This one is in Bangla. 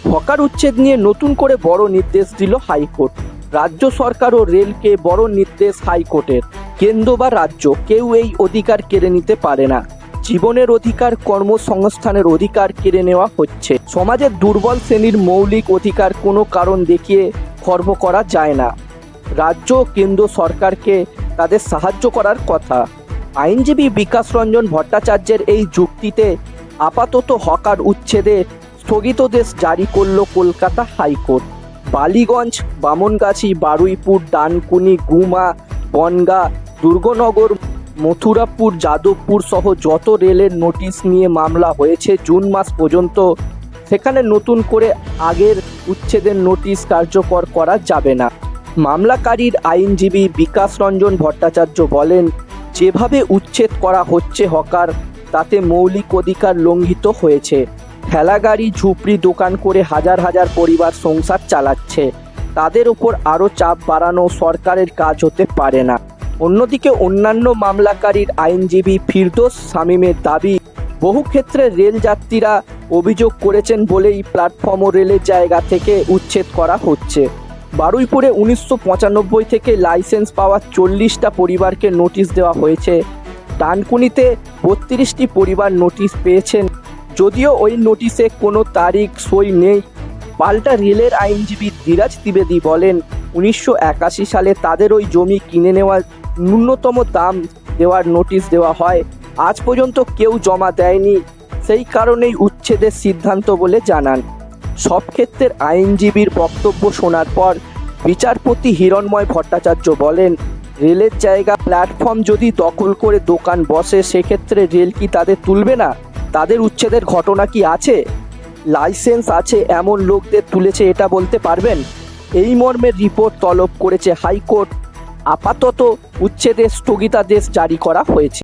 হকার উচ্ছেদ নিয়ে নতুন করে বড় নির্দেশ দিল হাইকোর্ট। রাজ্য সরকার ও রেলকে বড় নির্দেশ হাইকোর্টের। কেন্দ্র বা রাজ্য কেউ এই অধিকার কেড়ে নিতে পারে না। জীবনের অধিকার, কর্মসংস্থানের অধিকার কেড়ে নেওয়া হচ্ছে। সমাজের দুর্বল শ্রেণীর মৌলিক অধিকার কোনো কারণ দেখিয়ে খর্ব করা যায় না। রাজ্য ও কেন্দ্র সরকারকে তাদের সাহায্য করার কথা। আইনজীবী বিকাশ রঞ্জন ভট্টাচার্যের এই যুক্তিতে আপাতত হকার উচ্ছেদে স্থগিতাদেশ জারি করল কলকাতা হাইকোর্ট। বালিগঞ্জ, বামনগাছি, বারুইপুর, ডানকুনি, গুমা, বনগাঁ, দুর্গনগর, মথুরাপুর, যাদবপুর সহ যত রেলের নোটিশ নিয়ে মামলা হয়েছে জুন মাস পর্যন্ত, সেখানে নতুন করে আগের উচ্ছেদের নোটিশ কার্যকর করা যাবে না। মামলাকারীর আইনজীবী বিকাশ রঞ্জন ভট্টাচার্য বলেন, যেভাবে উচ্ছেদ করা হচ্ছে হকার, তাতে মৌলিক অধিকার লঙ্ঘিত হয়েছে। ঠেলাগাড়ি, ঝুপড়ি দোকান করে হাজার হাজার পরিবার সংসার চালাচ্ছে। তাদের উপর আরও চাপ বাড়ানো সরকারের কাজ হতে পারে না। অন্যদিকে অন্যান্য মামলাকারীর আইনজীবী ফিরদৌস শামীমের দাবি, বহু ক্ষেত্রে রেল যাত্রীরা অভিযোগ করেছেন বলেই প্ল্যাটফর্ম ও রেলের জায়গা থেকে উচ্ছেদ করা হচ্ছে। বারুইপুরে 1995 থেকে লাইসেন্স পাওয়া 40টা পরিবারকে নোটিশ দেওয়া হয়েছে। ডানকুনিতে 32টি পরিবার নোটিশ পেয়েছেন, যদিও ওই নোটিশে কোনো তারিখ সই নেই। পাল্টা রেলের আইনজীবী ধীরাজ ত্রিবেদী বলেন, 1981 সালে তাদের ওই জমি কিনে নেওয়ার ন্যূনতম দাম দেওয়ার নোটিশ দেওয়া হয়। আজ পর্যন্ত কেউ জমা দেয়নি, সেই কারণেই উচ্ছেদের সিদ্ধান্ত বলে জানান। সব ক্ষেত্রের আইনজীবীর বক্তব্য শোনার পর বিচারপতি হিরণময় ভট্টাচার্য বলেন, রেলের জায়গা প্ল্যাটফর্ম যদি দখল করে দোকান বসে, সেক্ষেত্রে রেল কি তাদের তুলবে না? তাদের উচ্ছেদের ঘটনা কি আছে? লাইসেন্স আছে এমন লোকদের তুলেছে এটা বলতে পারবেন? এই মর্মের রিপোর্ট তলব করেছে হাইকোর্ট। আপাতত উচ্ছেদের স্থগিতাদেশ জারি করা হয়েছে।